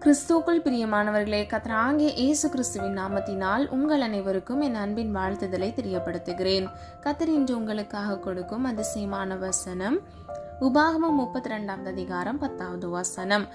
கிறிஸ்துவுக்குள் பிரியமானவர்களே, கர்த்தராகிய இயேசு கிறிஸ்துவின் நாமத்தினால் உங்கள் அனைவருக்கும் என் அன்பின் வாழ்த்துதலை தெரியப்படுத்துகிறேன். கர்த்தர் இன்று உங்களுக்காக கொடுக்கும் அதிசயமான வசனம் உபாகமம் 32 அதிகாரம் 10வது வசனம்.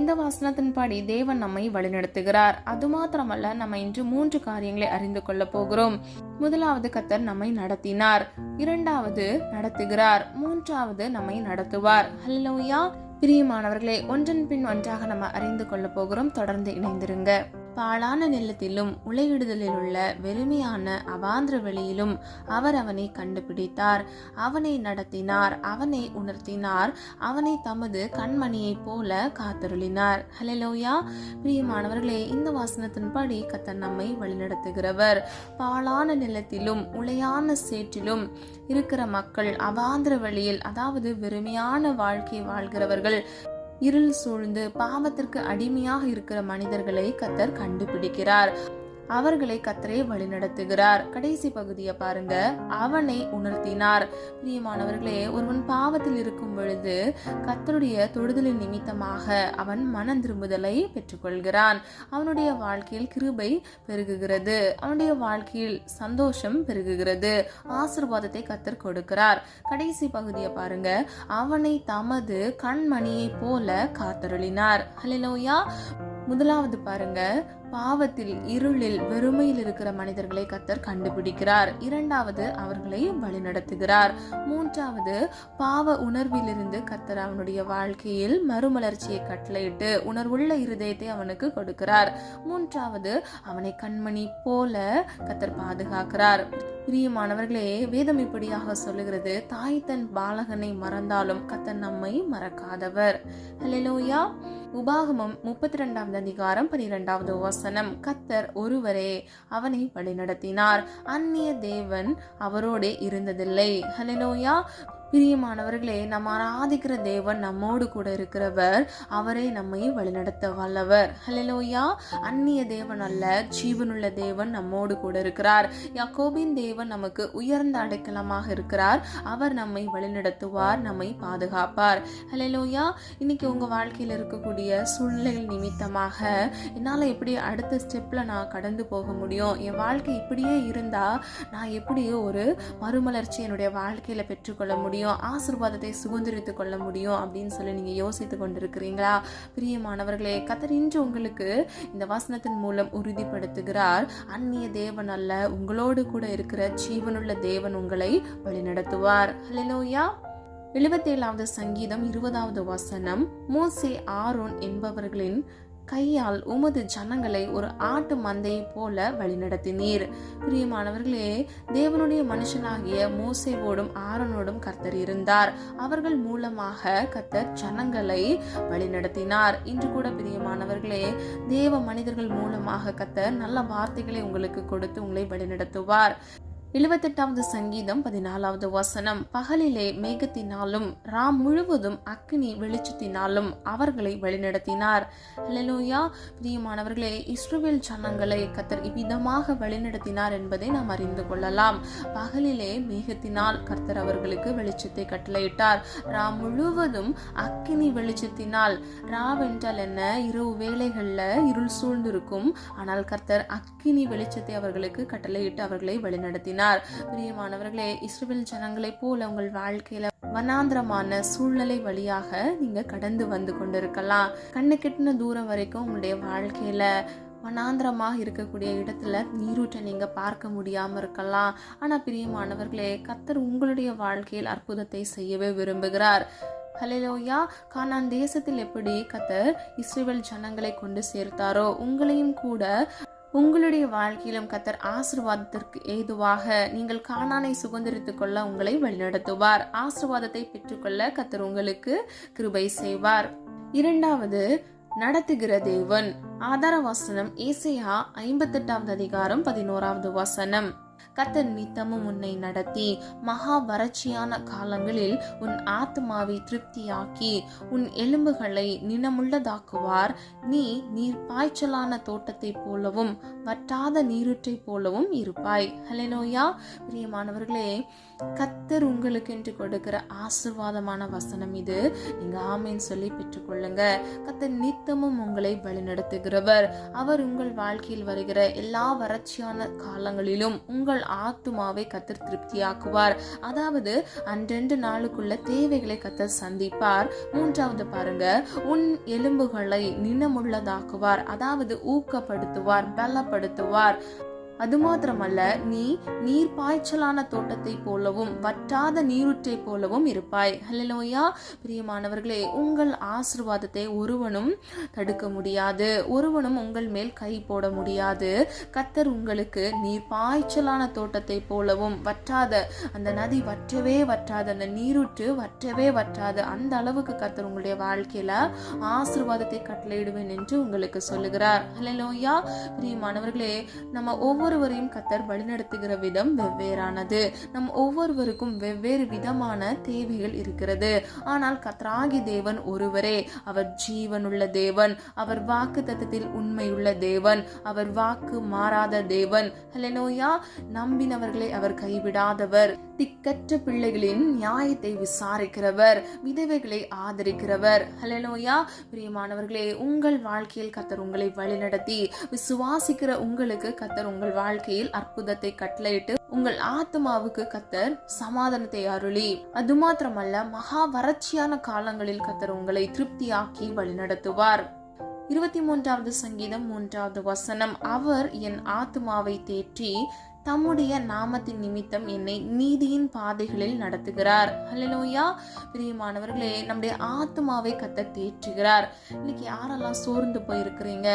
இந்த வசனத்தின்படி தேவன் நம்மை வழிநடத்துகிறார். அது மாத்திரமல்ல, நம்ம இன்று 3 காரியங்களை அறிந்து கொள்ள போகிறோம். முதலாவது, கர்த்தர் நம்மை நடத்தினார். இரண்டாவது, நடத்துகிறார். மூன்றாவது, நம்மை நடத்துவார். ஹல்லேலூயா. பிரியமானவர்களே, ஒன்றன் பின் ஒன்றாக நம்ம அறிந்து கொள்ள போகிறோம். தொடர்ந்து இணைந்திருங்க. பாழான நிலத்திலும் உலையிடுதலில் உள்ள வெறுமையான அவாந்திர வெளியிலும் அவர் அவனை கண்டுபிடித்தார். அவனை நடத்தினார், அவனை உணர்த்தினார், அவனை தமது கண்மணியைப் போல காத்தருளினார். ஹல்லேலூயா. பிரியமானவர்களே, இந்த வசனத்தின்படி கர்த்தர் நம்மை வழிநடத்துகிறவர். பாழான நிலத்திலும் உளையான சேற்றிலும் இருக்கிற மக்கள், அவாந்திர வெளியில், அதாவது வெறுமையான வாழ்க்கை வாழ்கிறவர்கள், இருள் சூழ்ந்து பாவத்திற்கு அடிமையாக இருக்கிற மனிதர்களை கர்த்தர் கண்டுபிடிக்கிறார். அவர்களை கர்த்தரே வழிநடத்துகிறார். கடைசி பகுதியை பாருங்க. அவனை உணர்த்தினார். பிரியமானவர்களே, ஒருவன் பாவத்தில் இருக்கும் பொழுது கர்த்தருடைய தொடுதலின் நிமித்தமாக அவன் மனம் திரும்புதலை பெற்றுக்கொள்கிறான். அவனுடைய வாழ்க்கையில் கிருபை பெருகுகிறது. அவனுடைய வாழ்க்கையில் சந்தோஷம் பெருகுகிறது. ஆசீர்வாதத்தை கர்த்தர் கொடுக்கிறார். கடைசி பகுதியை பாருங்க. அவனை தமது கண்மணியை போல காத்தருளினார். ஹல்லேலூயா. முதலாவது பாருங்க, பாவத்தில், இருளில், வெறுமையில் இருக்கிற மனிதர்களை கர்த்தர் கண்டுபிடிக்கிறார். இரண்டாவது, அவர்களை வழிநடத்துகிறார். மூன்றாவது, பாவ உணர்விலிருந்து கர்த்தர் அவனுடைய வாழ்க்கையில் மறுமலர்ச்சியை கட்டளையிட்டு உணர்வுள்ள இருதயத்தை அவனுக்கு கொடுக்கிறார். மூன்றாவது, அவனை கண்மணி போல கர்த்தர் பாதுகாக்கிறார். பிரியமானவர்களே, வேதம் இப்படியாக சொல்லுகிறது, தாய் தன் பாலகனை மறந்தாலும் கர்த்தர் நம்மை மறக்காதவர். ஹல்லேலூயா. உபாகமம் 32 அதிகாரம் 12வது வசனம். கர்த்தர் ஒருவரே, அவனை வழிநடத்தினார். அந்நிய தேவன் அவரோடே இருந்ததில்லை. ஹல்லேலூயா. பிரியமானவர்களே, நம்ம ஆராதிக்கிற தேவன் நம்மோடு கூட இருக்கிறவர். அவரே நம்மை வழிநடத்த வல்லவர். ஹல்லேலூயா. அந்நிய தேவன் அல்ல, ஜீவனுள்ள தேவன் நம்மோடு கூட இருக்கிறார். யாக்கோபின் தேவன் நமக்கு உயர்ந்த அடைக்கலமாக இருக்கிறார். அவர் நம்மை வழிநடத்துவார், நம்மை பாதுகாப்பார். ஹல்லேலூயா. இன்னைக்கு உங்க வாழ்க்கையில் இருக்கக்கூடிய சூழ்நிலைகள் நிமித்தமாக என்னால் எப்படி அடுத்த ஸ்டெப்ல நான் கடந்து போக முடியும், என் வாழ்க்கை இப்படியே இருந்தா நான் எப்படி ஒரு மறுமலர்ச்சி என்னுடைய வாழ்க்கையில பெற்றுக்கொள்ள முடியும், ஆசீர்வாதத்தை சுதந்திரித்துக் கொள்ள முடியும் அப்படின்னு சொல்லி நீங்க யோசித்துக் கொண்டிருக்கிறீங்களா? பிரியமானவர்களே, கர்த்தர் இன்று உங்களுக்கு இந்த வசனத்தின் மூலம் உறுதிப்படுத்துகிறார். அந்நிய தேவன் அல்ல, உங்களோடு கூட இருக்கிற ஜீவனுள்ள தேவன் உங்களை வழிநடத்துவார். ஹல்லேலூயா. 77வது சங்கீதம் 20வது வசனம். மோசே, ஆரோன் என்பவர்களின் கையால் உமது ஜனங்களை ஒரு ஆட்டு மந்தையை போல வழிநடத்தினீர். பிரியமானவர்களே, தேவனுடைய மனுஷனாகிய மோசேவோடும் ஆரோனோடும் கர்த்தர் இருந்தார். அவர்கள் மூலமாக கர்த்தர் ஜனங்களை வழிநடத்தினார். இன்று கூட பிரியமானவர்களே, தேவ மனிதர்கள் மூலமாக கர்த்தர் நல்ல வார்த்தைகளை உங்களுக்கு கொடுத்து உங்களை வழிநடத்துவார். 78வது சங்கீதம் 14வது வசனம். பகலிலே மேகத்தினாலும் ராம் முழுவதும் அக்கினி வெளிச்சத்தினாலும் அவர்களை வழிநடத்தினார். ஹல்லேலூயா. பிரியமானவர்களே, இஸ்ரவேல் ஜனங்களை கர்த்தர் இவ்விதமாக வழிநடத்தினார் என்பதை நாம் அறிந்து கொள்ளலாம். பகலிலே மேகத்தினால் கர்த்தர் அவர்களுக்கு வெளிச்சத்தை கட்டளையிட்டார். ராம் முழுவதும் அக்கினி வெளிச்சத்தினால். ராவென்றால் என்ன? இரவு வேளைகள்ல இருள் சூழ்ந்திருக்கும். ஆனால் கர்த்தர் அக்கினி வெளிச்சத்தை அவர்களுக்கு கட்டளையிட்டு அவர்களை வழிநடத்தினார். பிரியமானவர்களே, இஸ்ரவேல் ஜனங்களை போல உங்கள் வாழ்க்கையில வனாந்திரமான சூழ்நிலை வழியாக நீங்க கடந்து வந்து கொண்டிருக்கலாம். கண்ணு கெட்டின தூரம் வரைக்கும் உங்களுடைய வாழ்க்கையில வனாந்திரமாக இருக்கக்கூடிய இடத்துல நீரூற்றை நீங்க பார்க்க முடியாம இருக்கலாம். ஆனா பிரியமானவர்களே, கர்த்தர் உங்களுடைய வாழ்க்கையில் அற்புதத்தை செய்யவே விரும்புகிறார். ஹல்லேலூயா. கானான் தேசத்தில் எப்படி கர்த்தர் இஸ்ரவேல் ஜனங்களை கொண்டு சேர்த்தாரோ, உங்களையும் கூட உங்களுடைய வாழ்க்கையிலும் கர்த்தர் ஆசீர்வாதத்திற்கு ஏதுவாக நீங்கள் கானானை சுதந்திரித்துக் கொள்ள உங்களை வழிநடத்துவார். ஆசீர்வாதத்தை பெற்றுக்கொள்ள கர்த்தர் உங்களுக்கு கிருபை செய்வார். இரண்டாவது, நடத்துகிற தேவன். ஆதார வசனம் ஏசாயா 58வது அதிகாரம் 11வது வசனம். கர்த்தர் நித்தமும் உன்னை நடத்தி மகா வறட்சியான காலங்களில் உன் ஆத்மாவை திருப்தியாக்கி உன் எலும்புகளை நினமுள்ளதாக்குவார். நீ நீர் பாய்ச்சலான தோட்டத்தை போலவும் வற்றாத நீரூற்றை போலவும் இருப்பாய். ஹல்லேலூயா. பிரியமானவர்களே, கர்த்தர் உங்களுக்கு என்று கொடுக்கிற ஆசீர்வாதமான வசனம் இது. நீங்க ஆமேன் சொல்லி பெற்றுக்கொள்ளுங்க. கர்த்தர் நித்தமும் உங்களை வழிநடத்துகிறவர். அவர் உங்கள் வாழ்க்கையில் வருகிற எல்லா வறட்சியான காலங்களிலும் உங்கள் ஆத்துமாவை கர்த்தர் திருப்தியாக்குவார். அதாவது அன்றென்று நாளுக்குள்ள தேவைகளை கர்த்தர் சந்திப்பார். மூன்றாவது பாருங்க, உன் எலும்புகளை நினமுள்ளதாக்குவார். அதாவது ஊக்கப்படுத்துவார், பலப்படுத்துவார். அது மாத்திரமல்ல, நீ நீர் பாய்ச்சலான தோட்டத்தை போலவும் வற்றாத நீரூற்றை போலவும் இருப்பாய். ஹல்லேலூயா. பிரியமானவர்களே, உங்கள் ஆசீர்வாதத்தை ஒருவனும் தடுக்க முடியாது, ஒருவனும் உங்கள் மேல் கை போட முடியாது. கர்த்தர் உங்களுக்கு நீர் பாய்ச்சலான தோட்டத்தை போலவும் வற்றாத அந்த நதி வற்றவே வற்றாத அந்த நீரூற்று வற்றவே வற்றாது அந்த அளவுக்கு கர்த்தர் உங்களுடைய வாழ்க்கையில ஆசீர்வாதத்தை கட்டளையிடுவேன் என்று உங்களுக்கு சொல்லுகிறார். ஹல்லேலூயா. பிரியமானவர்களே, நம்ம ஒவ்வொருவரையும் கர்த்தர் வழிநடத்துகிற விதம் வெவ்வேறானது. நம் ஒவ்வொருவருக்கும் வெவ்வேறு விதமான தேவைகள் இருக்கிறது. ஆனால் கர்த்தராகிய தேவன் ஒருவரே. அவர் ஜீவனுள்ள தேவன். அவர் வாக்கு தத்தத்தில் உண்மையுள்ள தேவன். அவர் வாக்கு மாறாத தேவன். ஹல்லேலூயா. நம்பினவர்களை அவர் கைவிடாதவர். திக்கற்ற பிள்ளைகளின் நியாயத்தை விசாரிக்கிறவர். விதவைகளை ஆதரிக்கிறவர். ஹல்லேலூயா. பிரியமானவர்களே, உங்கள் வாழ்க்கையில் கர்த்தர் உங்களை வழிநடத்தி விசுவாசிக்கிற உங்களுக்கு கர்த்தர் உங்கள் வாழ்க்கையில் அற்புதத்தை கட்டளையிட்டு உங்கள் ஆத்மாவுக்கு கர்த்தர் சமாதானத்தை அருளி, அது மாத்திரமல்ல மகா வறட்சியான காலங்களில் கர்த்தர் உங்களை திருப்தியாக்கி வழிநடத்துவார். 23வது சங்கீதம் 3வது வசனம், அவர் என் ஆத்மாவை தேற்றி தம்முடைய நாமத்தின் நிமித்தம் என்னை நீதியின் பாதைகளில் நடத்துகிறார். ஹல்லேலூயா. பிரியமானவர்களே, நம்முடைய ஆத்மாவை கர்த்தர் தேற்றுகிறார். இன்னைக்கு யாரெல்லாம் சோர்ந்து போயிருக்கிறீங்க,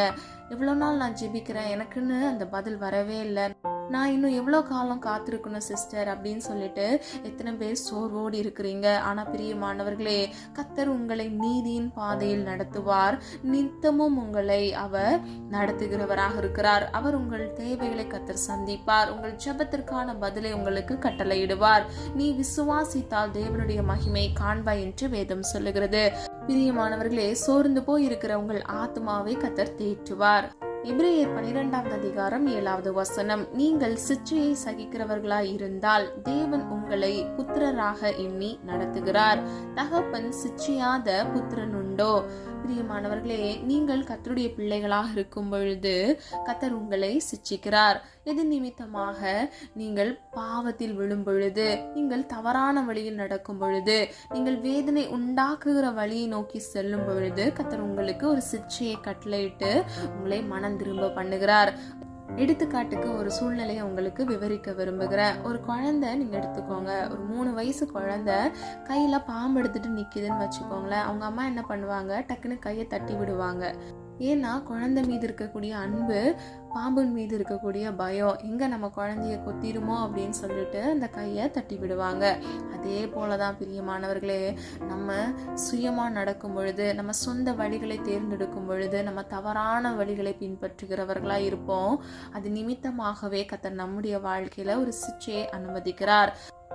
எவ்வளவு நாள் நான் ஜெபிக்கிறேன், எனக்குன்னு அந்த பதில் வரவே இல்லை, நான் இன்னும் எவ்வளோ காலம் காத்திருக்கணும் சிஸ்டர் அப்படின்னு சொல்லிட்டு எத்தனை பேர் சோர்வோடு இருக்கிறீங்க. ஆனால் பிரியமானவர்களே, கர்த்தர் உங்களை நீதியின் பாதையில் நடத்துவார். நித்தமும் உங்களை அவர் நடத்துகிறவராக இருக்கிறார். அவர் உங்கள் தேவைகளை கர்த்தர் சந்திப்பார். உங்கள் ஜெபத்திற்கான பதிலை உங்களுக்கு கட்டளையிடுவார். நீ விசுவாசித்தால் தேவனுடைய மகிமை காண்பாய் என்று வேதம் சொல்லுகிறது. பிரியமானவர்களே, சோர்ந்து போய் இருக்கிற உங்கள் ஆத்மாவை கர்த்தர் தேற்றுவார். எபிரேயர் 12வது அதிகாரம் 7வது வசனம், நீங்கள் சிற்றையை சகிக்கிறவர்களாய் இருந்தால் தேவன் உங்களை புத்திரராக எண்ணி நடத்துகிறார். தகப்பன் சிற்றையாத புத்திரன் உண்டோ? பிரியமானவர்களே, நீங்கள் கர்த்தருடைய பிள்ளைகளாக இருக்கும் பொழுது கர்த்தர் உங்களை சிட்சிக்கிறார். எது நிமித்தமாக? நீங்கள் பாவத்தில் விழும் பொழுது, நீங்கள் தவறான வழியில் நடக்கும் பொழுது, நீங்கள் வேதனை உண்டாக்குகிற வழியை நோக்கி செல்லும் பொழுது கர்த்தர் உங்களுக்கு ஒரு சிட்சையை கட்டளையிட்டு உங்களை மனம் திரும்ப பண்ணுகிறார். எடுத்துக்காட்டுக்கு ஒரு சூழ்நிலையை உங்களுக்கு விவரிக்க விரும்புகிறேன். ஒரு குழந்தை நீங்க எடுத்துக்கோங்க, ஒரு 3 வயசு குழந்தை கையில பாம்பு எடுத்துட்டு நிக்குதுன்னு வச்சுக்கோங்களேன். அவங்க அம்மா என்ன பண்ணுவாங்க, டக்குன்னு கையை தட்டி விடுவாங்க. ஏன்னா குழந்தை மீது இருக்கக்கூடிய அன்பு, பாம்பின் மீது இருக்கக்கூடிய பயம், எங்க நம்ம குழந்தைய கொத்திருமோ அப்படின்னு சொல்லிட்டு அந்த கையை தட்டி விடுவாங்க. அதே போலதான் பிரியமானவர்களே, நம்ம சுயமா நடக்கும் பொழுது, நம்ம சொந்த வழிகளை தேர்ந்தெடுக்கும் பொழுது, நம்ம தவறான வழிகளை பின்பற்றுகிறவர்களா இருப்போம். அது நிமித்தமாகவே கர்த்தர் நம்முடைய வாழ்க்கையில ஒரு சிட்சையை அனுமதிக்கிறார்.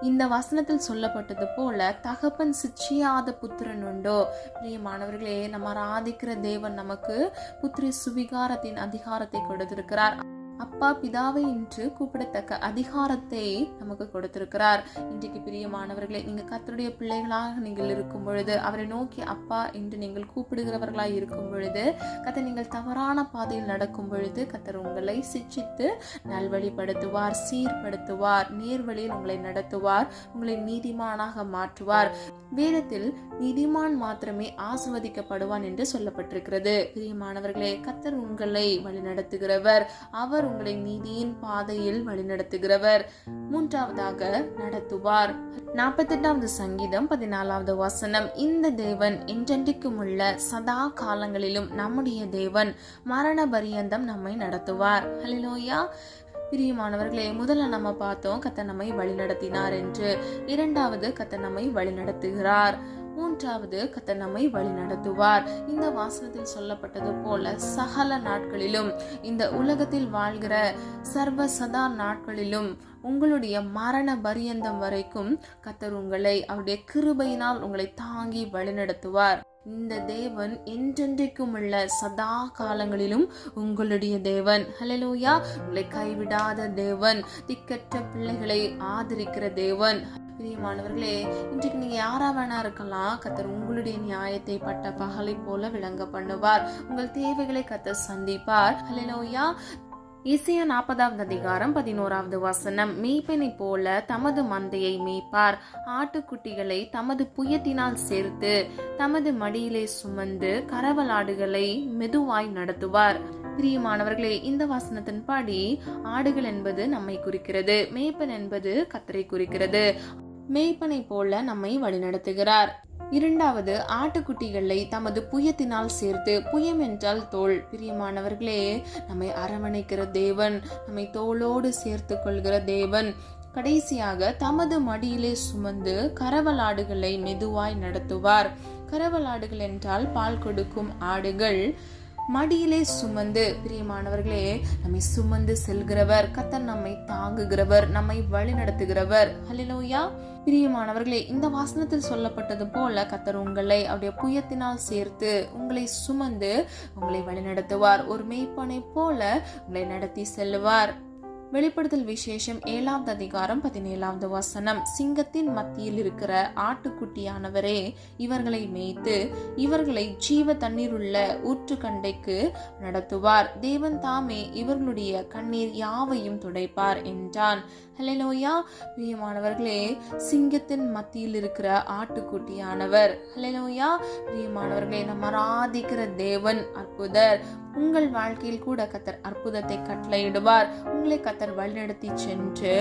இந்த வசனத்தில் சொல்லப்பட்டது போல தகப்பன் சிட்சியாத புத்திரன் உண்டோ? பிரியமானவர்களே, நம்ம ஆராதிக்கிற தேவன் நமக்கு புத்திர சுவிகாரத்தின் அதிகாரத்தை கொடுத்திருக்கிறார். அப்பா பிதாவை என்று கூப்பிடத்தக்க அதிகாரத்தை நமக்கு கொடுத்திருக்கிறார். இன்றைக்கு பிரியமானவர்களே, நீங்க கர்த்தருடைய பிள்ளைகளாக நீங்கள் இருக்கும் பொழுது, அவரை நோக்கி அப்பா என்று நீங்கள் கூப்பிடுகிறவர்களாய் இருக்கும் பொழுது, கர்த்தர் நீங்கள் தவறான பாதையில் நடக்கும் பொழுது கர்த்தர் உங்களை சிட்சித்து நல்வழிப்படுத்துவார், சீர்படுத்துவார், நேர்வழியில் உங்களை நடத்துவார், உங்களை நீதிமானாக மாற்றுவார். வேதத்தில் நீதிமான் மாத்திரமே ஆசீர்வதிக்கப்படுவான் என்று சொல்லப்பட்டிருக்கிறது. பிரியமானவர்களே, கர்த்தர் உங்களை வழிநடத்துகிறவர். அவர் உங்களை நீதியின் பாதையில் வழிநடத்துகிறவர். மூன்றாவதாக நடத்துவார். 48வது சங்கீதம் 14வது வசனம், இந்த தேவன் என்றென்றைக்கும் உள்ள சதா காலங்களிலும் நம்முடைய தேவன், மரண பரியந்தம் நம்மை நடத்துவார். ஹல்லேலூயா. பிரியமானவர்களே, முதல்ல நம்ம பார்த்தோம் கர்த்தர் நம்மை வழிநடத்தினார் என்று. இரண்டாவது, கர்த்தர் நம்மை வழிநடத்துகிறார். மூன்றாவது, கர்த்தர் நம்மை வழி நடத்துவார். இந்த வாசனத்தில் சொல்லப்பட்டது போல சகல நாட்களிலும், இந்த உலகத்தில் வாழ்கிற சர்வ சதா நாட்களிலும், உங்களுடைய மரண பரியந்தம் வரைக்கும் கர்த்தர் உங்களை அவருடைய கிருபையினால் உங்களை தாங்கி வழிநடத்துவார். இந்த தேவன் என்றென்றைக்கும் உள்ள சதா காலங்களிலும் உங்களுடைய தேவன். ஹல்லேலூயா. உங்களை கைவிடாத தேவன், திக்கற்ற பிள்ளைகளை ஆதரிக்கிற தேவன். பிரியமானவர்களே, இன்றைக்கு நீங்க யாரா வேணா இருக்கலாம், கர்த்தர் உங்களுடைய நியாயத்தை பட்ட பகலை போல விளங்க பண்ணுவார். உங்கள் தேவைகளை கர்த்தர் சந்திப்பார். ஹல்லேலூயா. ஏசாயா 40வது அதிகாரம் 11வது வசனம், மேய்ப்பனை போல தமது மந்தையை மேய்ப்பார், ஆட்டுக்குட்டிகளை தமது புயத்தினால் சேர்த்து தமது மடியிலே சுமந்து கரவலாடுகளை மெதுவாய் நடத்துவார். பிரியமானவர்களே, இந்த வசனத்தின்படி ஆடுகள் என்பது நம்மை குறிக்கிறது, மேய்ப்பன் என்பது கர்த்தரை குறிக்கிறது. மேய்ப்பனை போல நம்மை வழிநடத்துகிறார். இரண்டாவது, ஆட்டுக்குட்டிகளை தமது புயத்தினால் சேர்த்து, புயம் என்றால் தோள். பிரியமானவர்களே, நம்மை அரவணைக்கிற தேவன், நம்மை தோளோடு சேர்த்து கொள்கிற தேவன். கடைசியாக, தமது மடியிலே சுமந்து கரவலாடுகளை மெதுவாய் நடத்துவார். கரவலாடுகள் என்றால் பால் கொடுக்கும் ஆடுகள். மடியிலே சுமந்து, பிரியமானவர்களே, நம்மை சுமந்து செல்கிறவர், கர்த்தர் நம்மை தாங்குகிறவர், நம்மை வழி நடத்துகிறவர். ஹல்லேலூயா. பிரியமானவர்களே, இந்த வாசனத்தில் சொல்லப்பட்டது போல கர்த்தர் உங்களை அவருடைய புயத்தினால் சேர்த்து உங்களை சுமந்து உங்களை வழி நடத்துவார். ஒரு மேய்ப்பனை போல உங்களை நடத்தி செல்வார். வெளிப்படுத்தல் விசேஷம் 7வது அதிகாரம் 17வது வசனம், சிங்கத்தின் மத்தியில் இருக்கிற ஆட்டுக்குட்டியானவரே இவர்களை மேய்த்து இவர்களை ஜீவ தண்ணீருள்ள ஊற்றுக்கண்டைக்கு நடத்துவார். தேவன் தாமே இவர்களுடைய கண்ணீர் யாவையும் துடைப்பார் என்றான். ஹல்லேலூயா. பிரியமானவர்களே, சிங்கத்தின் மத்தியில் இருக்கிற ஆட்டுக்குட்டியானவர். ஹல்லேலூயா. பிரியமானவர்களே, நம்ம ஆராதிக்கிற தேவன் அற்புதர். உங்கள் வாழ்க்கையில் கூட கர்த்தர் அற்புதத்தை கட்டளையிடுவார். உங்களை கர்த்தர் வழிநடத்தி சென்று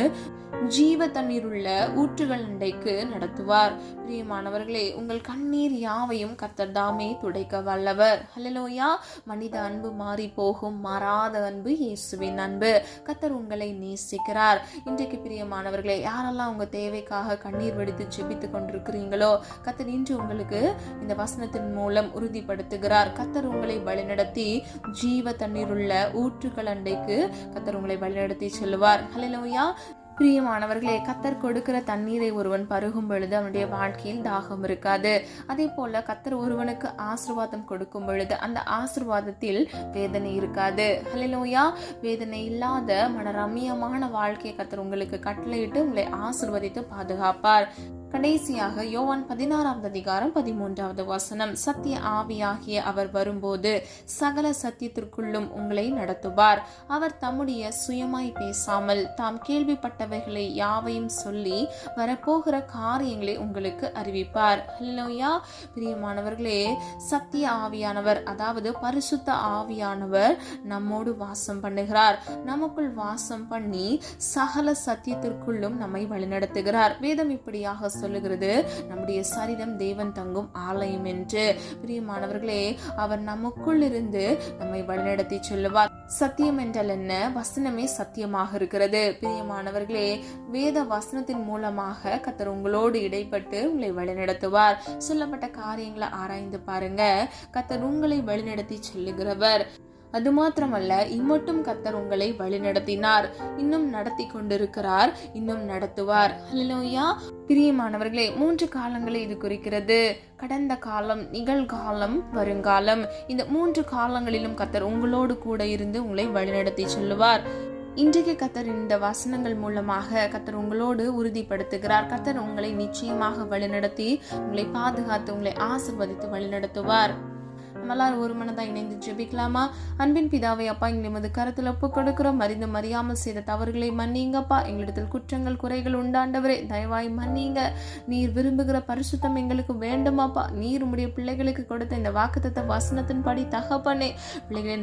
ஜீவ தண்ணீருள்ள ஊற்றுகள் அண்டைக்கு நடத்துவார். பிரியமானவர்களே, உங்கள் கண்ணீர் யாவையும் கர்த்தர் தாமே துடைக்க வல்லவர். ஹல்லேலூயா. மனித அன்பு மாறி போகும், மாறாத அன்பு இயேசுவின் அன்பு. கர்த்தர் உங்களை நேசிக்கிறார். இன்றைக்கு பிரியமானவர்களே, யாரெல்லாம் உங்க தேவைக்காக கண்ணீர் வெடித்து ஜெபித்து கொண்டிருக்கிறீங்களோ, கர்த்தர் இன்று உங்களுக்கு இந்த வசனத்தின் மூலம் உறுதிப்படுத்துகிறார். கர்த்தர் உங்களை வழிநடத்தி ஜீவ தண்ணீருள்ள ஊற்றுகள் அண்டைக்கு கர்த்தர் உங்களை வழிநடத்தி செல்வார். ஹல்லேலூயா. பிரியமானவர்களே, கர்த்தர் கொடுக்கிற தண்ணீரை ஒருவன் பருகும் பொழுது அவனுடைய வாழ்க்கையில் தாகம் இருக்காது. அதே போல கர்த்தர் ஒருவனுக்கு ஆசீர்வாதம் கொடுக்கும் பொழுது அந்த ஆசீர்வாதத்தில் வேதனை இருக்காது. ஹல்லேலூயா. வேதனை இல்லாத மனரம்யமான வாழ்க்கையை கர்த்தர் உங்களுக்கு கட்டளையிட்டு உங்களை ஆசீர்வதித்து பாதுகாப்பார். கடைசியாக யோவான் 16வது அதிகாரம் 13வது வசனம், சத்திய ஆவியாகிய அவர் வரும்போது சகல சத்தியத்திற்குள்ளும் உங்களை நடத்துவார். அவர் தம்முடைய சுயமாய் பேசாமல் தாம் கேள்விப்பட்டவைகளை யாவையும் சொல்லி வரப்போகிற காரியங்களை உங்களுக்கு அறிவிப்பார். ஹல்லேலூயா. பிரியமானவர்களே, சத்திய ஆவியானவர், அதாவது பரிசுத்த ஆவியானவர் நம்மோடு வாசம் பண்ணுகிறார். நமக்குள் வாசம் பண்ணி சகல சத்தியத்திற்குள்ளும் நம்மை வழிநடத்துகிறார். வேதம் இப்படியாக சொல்லுகிறது, நம்முடைய சரீரம் தேவன் தங்கும் ஆலயம் என்று. பிரியமானவர்களே, அவர் நமக்குள் இருந்து நம்மை வழிநடத்தி சொல்லுவார். சத்தியம் என்றால் என்ன? வசனமே சத்தியமாக இருக்கிறது. பிரியமானவர்களே, வேத வசனத்தின் மூலமாக கர்த்தர் உங்களோடு இடைப்பட்டு உங்களை வழிநடத்துவார். சொல்லப்பட்ட காரியங்களை ஆராய்ந்து பாருங்க. கர்த்தர் உங்களை வழிநடத்தி செல்லுகிறவர். அது மாத்திரமல்ல, இம்மட்டும் கர்த்தர் உங்களை வழிநடத்தினார், இன்னும் நடத்தி கொண்டிருக்கிறார், இன்னும் நடத்துவார். ஹல்லேலூயா. பிரியமானவர்களே, 3 காலங்களை இது குறிக்கிறது. கடந்த காலம், நிகழ்காலம், வருங்காலம். இந்த 3 காலங்களிலும் கர்த்தர் உங்களோடு கூட இருந்து உங்களை வழிநடத்தி செல்லுவார். இன்றைக்கு கர்த்தர் இந்த வசனங்கள் மூலமாக கர்த்தர் உங்களோடு உறுதிப்படுத்துகிறார். கர்த்தர் உங்களை நிச்சயமாக வழிநடத்தி உங்களை பாதுகாத்து உங்களை ஆசீர்வதித்து வழிநடத்துவார். நம்மளால் ஒரு மனதாக இணைந்து ஜெபிக்கலாமா? அன்பின் பிதாவை, அப்பா, எங்களை எமது கருத்தில் ஒப்பு கொடுக்கிறோம். மறிந்து மறியாமல் செய்த தவறுகளை மன்னிங்கப்பா. எங்களிடத்தில் குற்றங்கள் குறைகள் உண்டாண்டவரே, தயவாய் மன்னிங்க. நீர் விரும்புகிற பரிசுத்தம் எங்களுக்கு வேண்டுமாப்பா. நீர் உம்முடைய பிள்ளைகளுக்கு கொடுத்த இந்த வாக்குத்தத்த வசனத்தின்படி தகப்பனே பிள்ளைகளை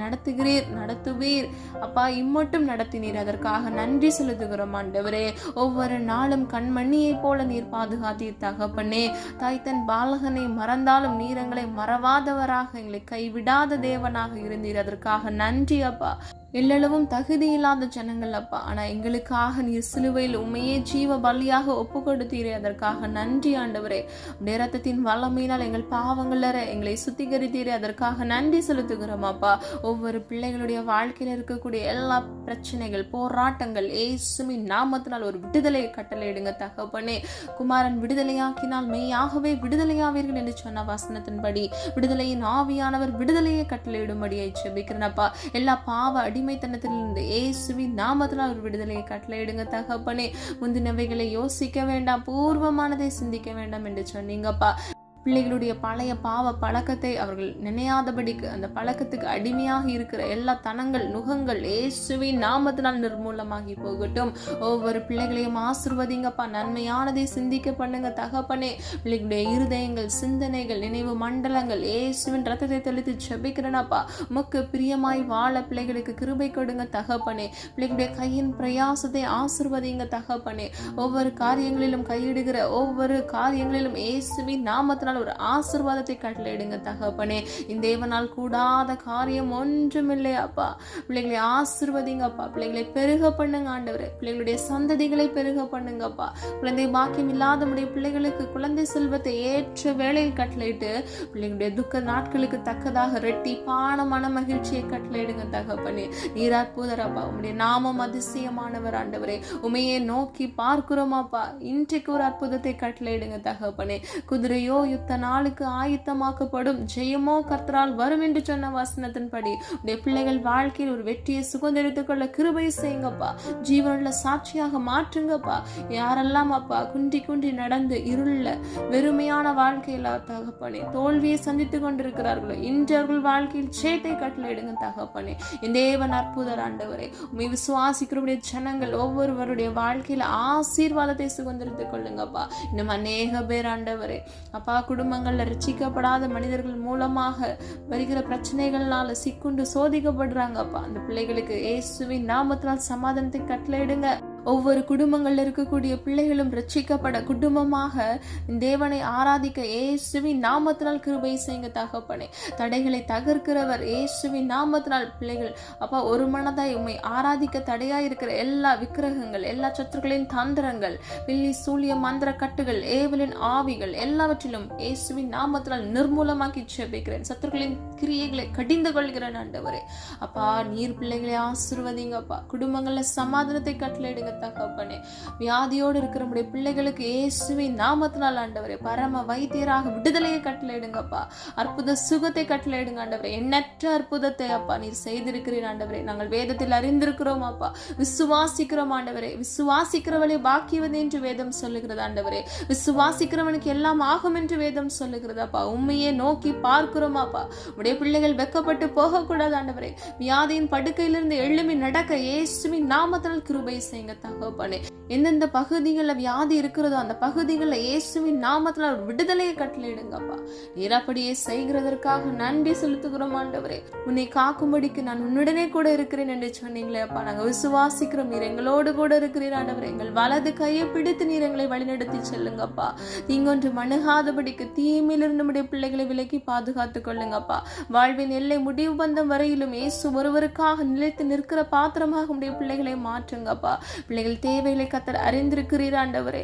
நடத்துவீர் அப்பா. இம்மட்டும் நடத்தினீர், அதற்காக நன்றி செலுத்துகிறோம் ஆண்டவரே. ஒவ்வொரு நாளும் கண்மணியை போல நீர் பாதுகாத்தீர் தகப்பனே. தாய் தன் பாலகனை மறந்தாலும் நீர் எங்களை மறவாதவராக, எங்களை கைவிடாத தேவனாக இருந்தீர், அதற்காக நன்றி அப்பா. எல்லளவும் தகுதி இல்லாத ஜனங்கள் அப்பா. ஆனா எங்களுக்காக நீர் சிலுவையில் உண்மையே ஜீவ பலியாக ஒப்பு கொடுத்தீரே, அதற்காக நன்றி ஆண்டவரே. உடைய இரத்தத்தின் வல்லமையினால் எங்கள் பாவங்கள் எங்களை சுத்திகரித்தீரே, அதற்காக நன்றி செலுத்துகிறோம் அப்பா. ஒவ்வொரு பிள்ளைகளுடைய வாழ்க்கையில இருக்கக்கூடிய எல்லா பிரச்சனைகள், போராட்டங்கள் இயேசுவின் நாமத்தினால் ஒரு விடுதலை கட்டளையிடுங்க தகப்பனே. குமாரன் விடுதலையாக்கினால் மெய்யாகவே விடுதலையாவீர்கள் என்று சொன்ன வசனத்தின்படி விடுதலையின் ஆவியானவர் விடுதலையை கட்டளையிடும்படியை ஜெபிக்கிறேனப்பா. எல்லா பாவ அடிமைத்தனத்திலிருந்து இயேசுவின் நாமத்தினால் ஒரு விடுதலையை கட்டளையிடுங்க தகப்பனே. முந்தினவைகளை யோசிக்க வேண்டாம், பூர்வமானதை சிந்திக்க வேண்டாம் என்று சொன்னீங்கப்பா. பிள்ளைகளுடைய பழைய பாவ பழக்கத்தை அவர்கள் நினையாதபடிக்கு, அந்த பழக்கத்துக்கு அடிமையாக இருக்கிற எல்லா தனங்கள் நுகங்கள் இயேசுவின் நாமத்தினால் நிர்மூலமாகி போகட்டும். ஒவ்வொரு பிள்ளைகளையும் ஆசீர்வதிங்கப்பா. நன்மையானதை சிந்திக்க பண்ணுங்க தகப்பனே. பிள்ளைகளுடைய இருதயங்கள், சிந்தனைகள், நினைவு மண்டலங்கள் இயேசுவின் ரத்தத்தை தெளித்து ஜெபிக்கிறேனப்பா. உமக்கு பிரியமாய் வாழ பிள்ளைகளுக்கு கிருபை கொடுங்க தகப்பனே. பிள்ளைகளுடைய கையின் பிரயாசத்தை ஆசீர்வதிங்க தகப்பனே. ஒவ்வொரு காரியங்களிலும் கையிடுகிற ஒவ்வொரு காரியங்களிலும் இயேசுவின் நாமத்தினால் ஒரு ஆசீர்வாதத்தை கட்டளையிடுங்க தகப்பனே. இந்த தேவனால் கூடாத காரியம் ஒன்றுமில்லை அப்பா. பிள்ளைகளை ஆசீர்வதிங்கப்பா. பிள்ளைகளை பெருக பண்ணுங்க ஆண்டவரே. பிள்ளைகளுடைய சந்ததிகளை பெருக பண்ணுங்கப்பா. குழந்தை பாக்கியம் இல்லாதமுடைய பிள்ளைகளுக்கு குழந்தை செல்வத்தை ஏற்ற வேளையில் கட்டளையிட்டு பிள்ளைகளுடைய துக்க நாட்களுக்கு தக்கதாக ரெட்டிப்பான மன மகிழ்ச்சியை கட்டளையிடுங்க தகப்பனே. நீர் அற்புதரப்பா. உம்முடைய நாமம் அதிசயமானவர் ஆண்டவரே. உமையை நோக்கி பார்க்கிறோமாப்பா. இன்றைக்கு ஒரு அற்புதத்தை கட்டளையிடுங்க தகப்பனே. குதிரையோ யுத்த நாளுக்கு ஆயத்தமாக்கப்படும், ஜெயமோ கர்த்தரால் வரும் என்று சொன்ன வசனத்தின்படி உடைய பிள்ளைகள் வாழ்க்கையில் ஒரு வெற்றியை சுதந்திரித்துக் கொள்ள கிருபை செய்யுங்கப்பா. ஜீவனுள்ள சாட்சியாக மாற்றுங்கப்பா. யாரெல்லாம் அப்பா குண்டி குண்டி நடந்து இருள வெறுமையான வாழ்க்கையில தகப்பனே தோல்வியை சந்தித்துக் கொண்டிருக்கிறார்களோ, இன்று அவர்கள் வாழ்க்கையில் சேட்டை கட்டளையிடுங்க தகப்பனே. இந்த தேவன் அற்புதர் ஆண்டவரே. உம்மை விசுவாசிக்கிறவருடைய ஜனங்கள் ஒவ்வொருவருடைய வாழ்க்கையில ஆசீர்வாதத்தை சுதந்திரித்துக் கொள்ளுங்கப்பா. இன்னும் அநேக பேர் ஆண்டவரே அப்பா குடும்பங்கள்ல ரட்சிக்கப்படாத மனிதர்கள் மூலமாக வருகிற பிரச்சனைகள்னால சிக்குண்டு சோதிக்கப்படுறாங்கப்பா. அந்த பிள்ளைகளுக்கு இயேசுவின் நாமத்தினால் சமாதானத்தை கட்டளையிடுங்க. ஒவ்வொரு குடும்பங்கள்ல இருக்கக்கூடிய பிள்ளைகளும் ரட்சிக்கப்பட குடும்பமாக தேவனை ஆராதிக்க இயேசுவின் நாமத்தினால் கிருபை செய்யுங்க தகப்பனே. தடைகளை தகர்க்கிறவர் இயேசுவின் நாமத்தினால் பிள்ளைகள் அப்பா ஒரு மனதாய் உம்மை ஆராதிக்க தடையாய் இருக்கிற எல்லா விக்கிரகங்கள், எல்லா சத்துருக்களின் தந்திரங்கள், பில்லி சூழிய மந்திர கட்டுகள், ஏவலின் ஆவிகள் எல்லாவற்றிலும் இயேசுவின் நாமத்தினால் நிர்மூலமாக்கி ஜெபிக்கிறேன். சத்துருக்களின் கிரியைகளை கடிந்து கொள்கிறேன் ஆண்டவரே. அப்பா நீர் பிள்ளைகளை ஆசீர்வதிங்கப்பா. குடும்பங்கள்ல சமாதானத்தை கட்டளையிடுங்க தகப்பனே. வியாதியோடு இருக்கிற நம்முடைய பிள்ளைகளுக்கு இயேசுவின் நாமத்தினால் ஆண்டவரே பரம வைத்தியராக விடுதலையை கட்டளையிடுங்கப்பா. அற்புத சுகத்தை கட்டளையிடுங்க ஆண்டவரே. எண்ணற்ற அற்புதத்தை அப்பா நீர் செய்திருக்கிறீர் ஆண்டவரே. நாங்கள் வேதத்தில் அறிந்திருக்கிறோம் அப்பா, விசுவாசிக்கிறோம் ஆண்டவரே. விசுவாசிக்கிறவளே பாக்கியவது என்று வேதம் சொல்லுகிறது ஆண்டவரே. விசுவாசிக்கிறவனுக்கு எல்லாம் ஆகும் என்று வேதம் சொல்லுகிறது அப்பா. உண்மையை நோக்கி பார்க்கிறோம் அப்பா. உடைய பிள்ளைகள் வெக்கப்பட்டு போகக்கூடாது ஆண்டவரே. வியாதியின் படுக்கையிலிருந்து எழும்பி நடக்க இயேசுவின் நாமத்தினால் கிருபை செய்யுங்க தகப்பனே. எந்தெந்த பகுதிகளில் வியாதி இருக்கிறதோ அந்த பகுதிகளில் இயேசுவின் நாமத்தினால் விடுதலையை கட்டளையிடுங்கப்பா. நீர் அப்படியே செய்கிறதற்காக நன்றி செலுத்துகிறோம் ஆண்டவரே. உன்னை காக்கும்படிக்கு நான் உன்னுடனே கூட இருக்கிறேன் என்று சொன்னீங்களே அப்பா. நாங்கள் விசுவாசிக்கிறோம் நீர் எங்களோடு கூட இருக்கிறீர் ஆண்டவரே. எங்கள் வலது கையை பிடித்து நீர் எங்களை வழிநடத்தி செல்லுங்கப்பா. தீங்கொன்று மணுகாதபடிக்கு தீமையிலிருந்து நம்முடைய பிள்ளைகளை விலக்கி பாதுகாத்துக் கொள்ளுங்கப்பா. வாழ்வின் எல்லை முடிவு பந்தம் வரையிலும் இயேசு ஒருவருக்காக நிலைத்து நிற்கிற பாத்திரமாக உடைய பிள்ளைகளை மாற்றுங்கப்பா. பிள்ளைகள் தேவைகளை கர்த்தர் அறிந்திருக்கிறீர் ஆண்டவரே.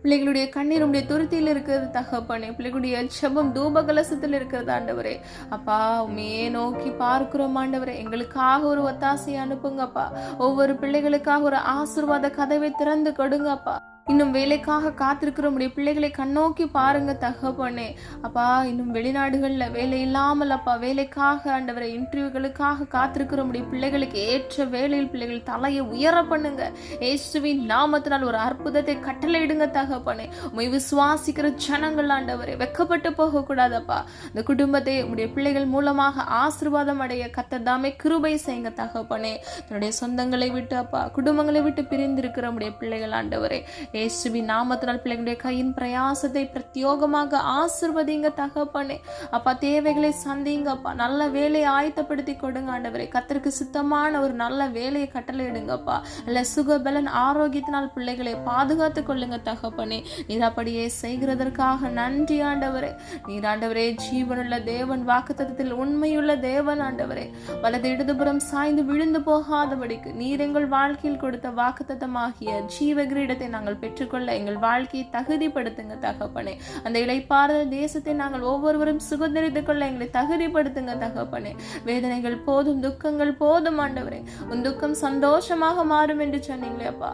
பிள்ளைகளுடைய கண்ணீர் உடைய துருத்தியில் இருக்கிறது தகப்பனே. பிள்ளைகளுடைய ஜெபம் தூப கலசத்தில் இருக்கிறது ஆண்டவரே. அப்பா உண்மையே நோக்கி பார்க்கிறோம் ஆண்டவரே. எங்களுக்காக ஒரு ஒத்தாசையை அனுப்புங்கப்பா. ஒவ்வொரு பிள்ளைகளுக்காக ஒரு ஆசீர்வாத கதவை திறந்து கொடுங்கப்பா. இன்னும் வேலைக்காக காத்திருக்கிற உடைய பிள்ளைகளை கண்ணோக்கி பாருங்க தகப்பனே. அப்பா இன்னும் வெளிநாடுகள்ல வேலை இல்லாமல் அப்பா வேலைக்காக ஆண்டவரை இன்டர்வியூகளுக்காக காத்திருக்கிற உடைய பிள்ளைகளுக்கு ஏற்ற வேலையில் பிள்ளைகள் தலையை உயர பண்ணுங்க. இயேசுவின் நாமத்தினால் ஒரு அற்புதத்தை கட்டளையிடுங்க தகப்பனே. உம்மை விசுவாசிக்கிற ஜனங்கள் ஆண்டவரை வெக்கப்பட்டு போக கூடாதப்பா. இந்த குடும்பத்தை உடைய பிள்ளைகள் மூலமாக ஆசீர்வாதம் அடைய கர்த்தர் தாமே கிருபை செய்யுங்க தகப்பனே. தன்னுடைய சொந்தங்களை விட்டு அப்பா குடும்பங்களை விட்டு பிரிந்திருக்கிற உடைய பிள்ளைகள் ஆண்டவரே இயேசுவின் நாமத்தினால் பிள்ளைகளுடைய கையின் பிரயாசத்தை பிரத்யோகமாக ஆசீர்வதிங்க தகப்பனே. அப்பா தேவைகளை சந்திங்க அப்பா. நல்ல வேலையை ஆயத்தப்படுத்தி கொடுங்க ஆண்டவரே. கர்த்தருக்கு சித்தமான ஒரு நல்ல வேலையை கட்டளையிடுங்கப்பா. அல்ல சுகபலன் ஆரோக்கியத்தினால் பிள்ளைகளை பாதுகாத்து கொள்ளுங்க தகப்பனே. நீர் அப்படியே செய்கிறதற்காக நன்றி ஆண்டவரே. நீர் ஆண்டவரே ஜீவனுள்ள தேவன், வாக்குத்தத்தத்தில் உண்மையுள்ள தேவன் ஆண்டவரே. வலது இடதுபுறம் சாய்ந்து விழுந்து போகாதபடிக்கு நீர் எங்கள் வாழ்க்கையில் கொடுத்த வாக்குத்தத்தமாகிய ஜீவ கிரீடத்தை நாங்கள் பெற்றுக்கொள்ள எங்கள் வாழ்க்கையை தகுதிப்படுத்துங்க தகப்பனே. அந்த இளைப்பாறுதல் தேசத்தை நாங்கள் ஒவ்வொருவரும் சுதந்திரித்துக் கொள்ள எங்களை தகுதிப்படுத்துங்க தகப்பனே. வேதனைகள் போதும், துக்கங்கள் போதும் ஆண்டவரே. உன் துக்கம் சந்தோஷமாக மாறும் என்று சொன்னீங்களே அப்பா.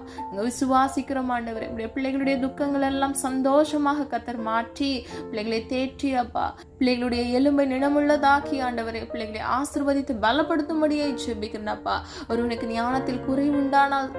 விசுவாசிக்கிறோம் ஆண்டவரே. பிள்ளைகளுடைய துக்கங்கள் எல்லாம் சந்தோஷமாக கர்த்தர் மாற்றி பிள்ளைகளை தேற்றி அப்பா, பிள்ளைகளுடைய எலும்பை நினமுள்ளதாக்கி ஆண்டவரே பிள்ளைகளை ஆசீர்வதித்து பலப்படுத்தும்படியே ஜெபிக்கிறேன் அப்பா. ஒருவனுக்கு ஞானத்தில் குறைவு உண்டானால்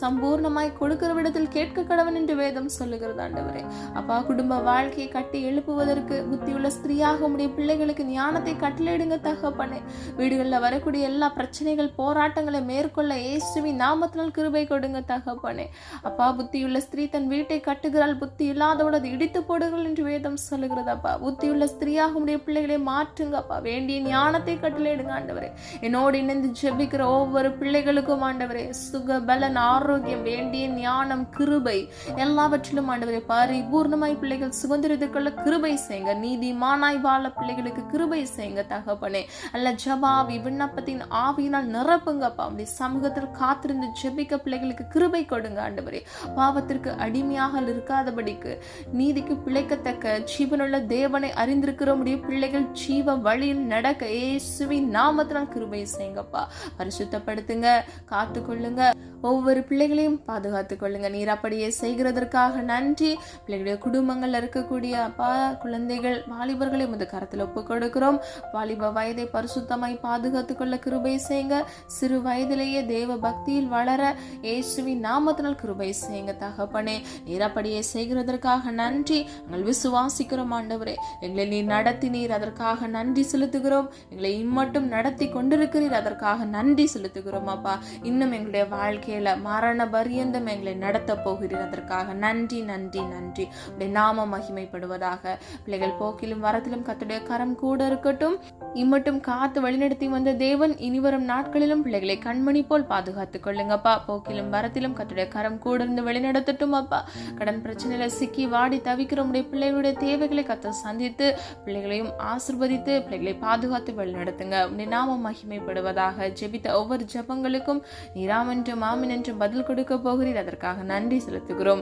சம்பூர்ணமாய் கொடுக்கிற விடத்தில் கேட்க கடவன் என்று வேதம் சொல்லுகிறது ஆண்டவரே. அப்பா குடும்ப வாழ்க்கையை கட்டி எழுப்புவதற்கு புத்தியுள்ள ஸ்திரீயாக உடைய பிள்ளைகளுக்கு ஞானத்தை கட்டளையிடுங்க தகப்பனே. வீடுகளில் வரக்கூடிய எல்லா பிரச்சனைகள் போராட்டங்களை மேற்கொள்ள இயேசுவின் நாமத்தினால் கிருபை கொடுங்க தகப்பனே. அப்பா புத்தியுள்ள ஸ்திரீ தன் வீட்டை கட்டுகிறாள், புத்தி இல்லாதவள் அதை இடித்து போடுங்கள் என்று வேதம் சொல்லுகிறது அப்பா. புத்தியுள்ள ஸ்திரீயாக உடைய பிள்ளைகளை மாற்றுங்க அப்பா. வேண்டிய ஞானத்தை கட்டளையிடுங்க ஆண்டவரே. என்னோடு இணைந்து ஜெபிக்கிற ஒவ்வொரு பிள்ளைகளுக்கும் ஆண்டவரே சுக பலன் ஆரோக்கியம், வேண்டிய ஞானம், கிருபை எல்லாவற்றிலும் ஆண்டவரே பரிபூர்ணமாய் பிள்ளைகள் சுதந்திரித்துக் கொள்ள கிருபை செய்யுங்க. நீதிமானாய் வாழ பிள்ளைகளுக்கு கிருபை செய்யுங்க தகப்பனே. அல்ல ஜபாவி விண்ணப்பத்தின் ஆவியினால் நிரப்புங்கப்பா. அப்படி சமூகத்தில் காத்திருந்து ஜெபிக்க பிள்ளைகளுக்கு கிருபை கொடுங்க ஆண்டவரே. பாவத்திற்கு அடிமையாக இருக்காதபடிக்கு நீதிக்கு பிழைக்கத்தக்க ஜீவனுள்ள தேவனை அறிந்திருக்கிற முடிய பிள்ளைகள் ஜீவ வழியில் நடக்க இயேசுவின் நாமத்தினால் கிருபை செய்யுங்கப்பா. பரிசுத்தப்படுத்துங்க, காத்துக்கொள்ளுங்க, ஒவ்வொரு பிள்ளைகளையும் பாதுகாத்துக் கொள்ளுங்க. நீர் அப்படியே செய்கிறதற்காக நன்றி. பிள்ளைகளுடைய குடும்பங்கள்ல இருக்கக்கூடிய அப்பா குழந்தைகள் வாலிபர்களை உமது கரத்தில் ஒப்பு கொடுக்கிறோம். வாலிப வயதை பரிசுத்தமாய் பாதுகாத்துக் கொள்ள கிருபை செய்யுங்க. சிறு வயதிலேயே தேவ பக்தியில் வளர இயேசுவின் நாமத்தினால் கிருபை செய்யுங்க தகப்பனே. நீர் அப்படியே செய்கிறதற்காக நன்றி. நாங்கள் விசுவாசிக்கிறோம் ஆண்டவரே. எங்களை நீர் நடத்தினீர், அதற்காக நன்றி செலுத்துகிறோம். எங்களை இம்மட்டும் நடத்தி கொண்டிருக்கிறீர், அதற்காக நன்றி செலுத்துகிறோம் அப்பா. இன்னும் எங்களுடைய வாழ்க்கை மரண பரியந்தம் எங்களை நடத்த போகிறீர், அதற்காக நன்றி நன்றி நன்றி. உடைய நாம மகிமைப்படுவதாக. பிள்ளைகள் போக்கிலும் வரத்திலும் கர்த்தருடைய கரம் கூட இருக்கட்டும். இம்மட்டும் காத்து வழிநடத்தி வந்த தேவன் இனிவரும் நாட்களிலும் பிள்ளைகளை கண்மணி போல் பாதுகாத்துக் கொள்ளுங்கப்பா. போக்கிலும் வரத்திலும் கர்த்தருடைய கரம் கூட இருந்து வழிநடத்தட்டும் அப்பா. கடன் பிரச்சனையில சிக்கி வாடி தவிக்கிற உடைய பிள்ளைகளுடைய தேவைகளை கர்த்தர் சந்தித்து பிள்ளைகளையும் ஆசீர்வதித்து பிள்ளைகளை பாதுகாத்து வழிநடத்துங்க. உடைய நாம மகிமைப்படுவதாக. ஜெபித்த ஒவ்வொரு ஜெபங்களுக்கும் நீராமென்றும் ஆமென் என்று பதில் கொடுக்க போகிறீர், அதற்காக நன்றி செலுத்துகிறோம்.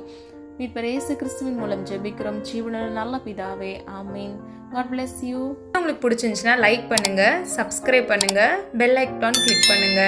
மீட்பர் இயேசு கிறிஸ்துவின் மூலம் ஜெபிக்கிறோம் ஜீவனுள்ள நல்ல பிதாவே, ஆமென். God bless you. உங்களுக்கு பிடிச்சிருந்துச்சுன்னா லைக் பண்ணுங்க, சப்ஸ்கிரைப் பண்ணுங்க, பெல் ஐகான் கிளிக் பண்ணுங்க.